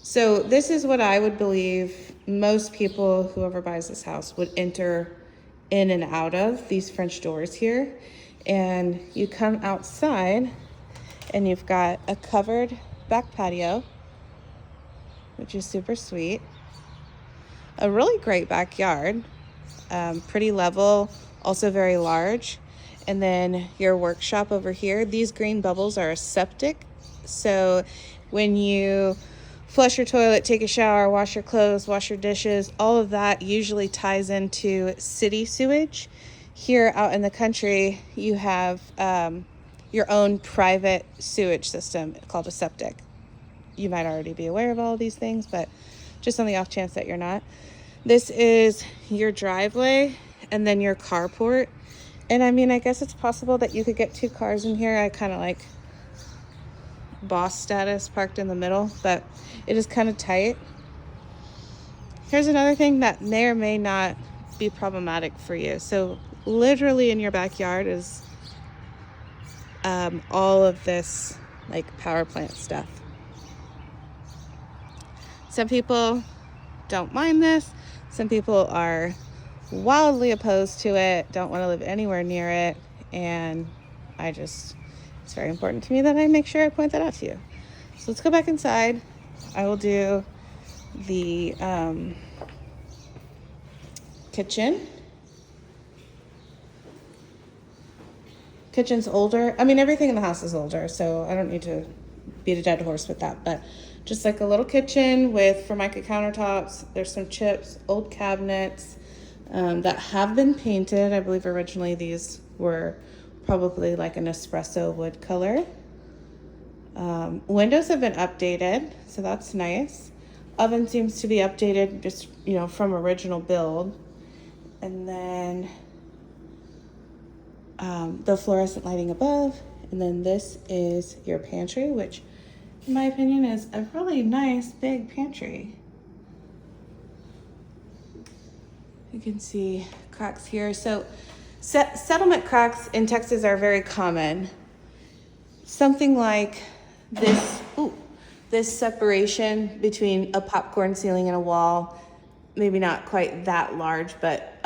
So this is what I would believe most people, whoever buys this house, would enter in and out of these French doors here. And you come outside and you've got a covered back patio, which is super sweet. A really great backyard, pretty level, also very large. And then your workshop over here, these green bubbles are a septic. So when you flush your toilet, take a shower, wash your clothes, wash your dishes, all of that usually ties into city sewage. Here out in the country, you have your own private sewage system called a septic. You might already be aware of all of these things, but just on the off chance that you're not. This is your driveway and then your carport. And I mean, I guess it's possible that you could get 2 cars in here. I kind of like boss status parked in the middle, but it is kind of tight. Here's another thing that may or may not be problematic for you. So literally in your backyard is all of this like power plant stuff. Some people don't mind this. Some people are wildly opposed to it, don't want to live anywhere near it, and it's very important to me that I make sure I point that out to you. So let's go back inside. I will do the kitchen. Kitchen's older. I mean, everything in the house is older, so I don't need to beat a dead horse with that, but just like a little kitchen with Formica countertops. There's some chips, old cabinets that have been painted. I believe originally these were probably like an espresso wood color. Windows have been updated, so that's nice. Oven seems to be updated just, from original build. And then the fluorescent lighting above. And then this is your pantry, which in my opinion is a really nice big pantry. You can see cracks here. So settlement cracks in Texas are very common. Something like this separation between a popcorn ceiling and a wall, maybe not quite that large, but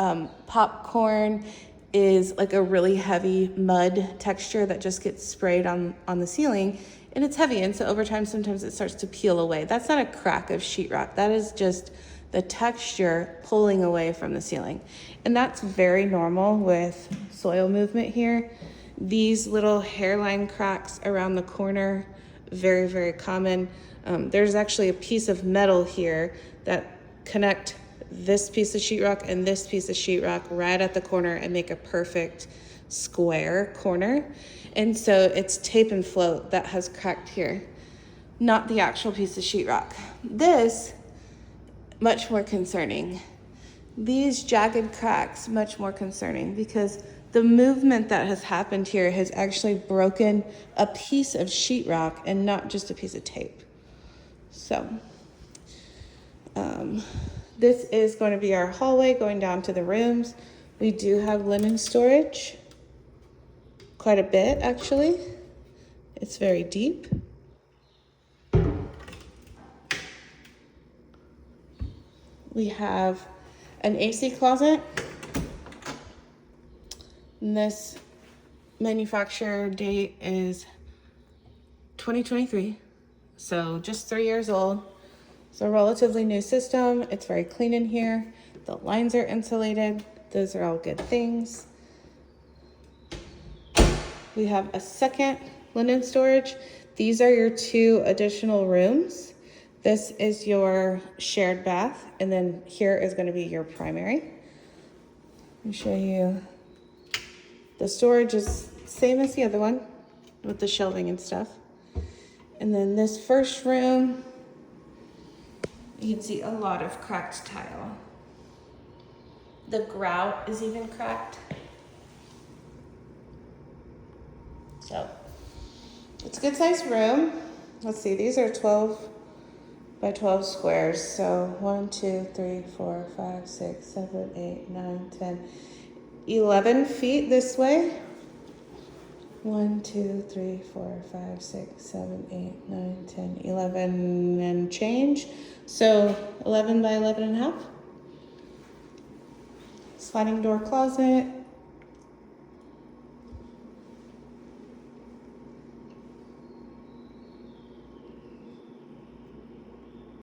popcorn is like a really heavy mud texture that just gets sprayed on the ceiling, and it's heavy, and so over time sometimes it starts to peel away. That's not a crack of sheetrock. That is just the texture pulling away from the ceiling. And that's very normal with soil movement here. These little hairline cracks around the corner, very, very common. There's actually a piece of metal here that connect this piece of sheetrock and this piece of sheetrock right at the corner and make a perfect square corner. And so it's tape and float that has cracked here, not the actual piece of sheetrock. This, much more concerning. These jagged cracks, much more concerning, because the movement that has happened here has actually broken a piece of sheetrock and not just a piece of tape. So this is going to be our hallway going down to the rooms. We do have linen storage, quite a bit actually. It's very deep. We have an AC closet. And this manufacturer date is 2023, so just 3 years old. It's a relatively new system. It's very clean in here. The lines are insulated. Those are all good things. We have a second linen storage. These are your 2 additional rooms. This is your shared bath, and then here is going to be your primary. Let me show you. The storage is same as the other one with the shelving and stuff. And then this first room, you can see a lot of cracked tile. The grout is even cracked. So it's a good sized room. Let's see, these are 12 by 12 squares. So 1, 2, 3, 4, 5, 6, 7, 8, 9, 10, 11 feet this way. 1, 2, 3, 4, 5, 6, 7, 8, 9, 10, 11 and change. So 11 by 11 and a half. Sliding door closet.